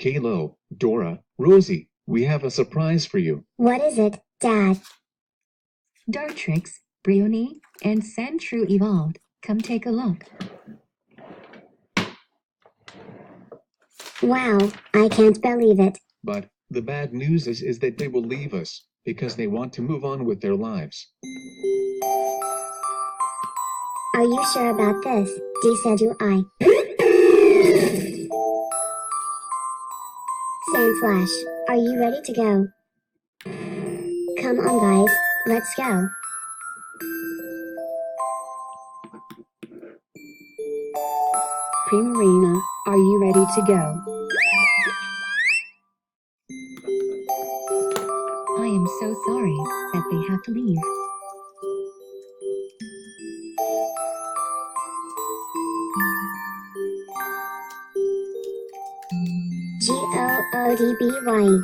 Kalo, Dora, Rosie, we have a surprise for you. What is it, Dad? Dartrix, brionee, and sandshrew evolved. Come take a look. Wow, I can't believe it. But the bad news is that they will leave us because they want to move on with their lives. Are you sure about this? Do I. Sandslash, are you ready to go? Come on, guys, let's go. Primarina, are you ready to go? I am so sorry that they have to leave. Goodbye.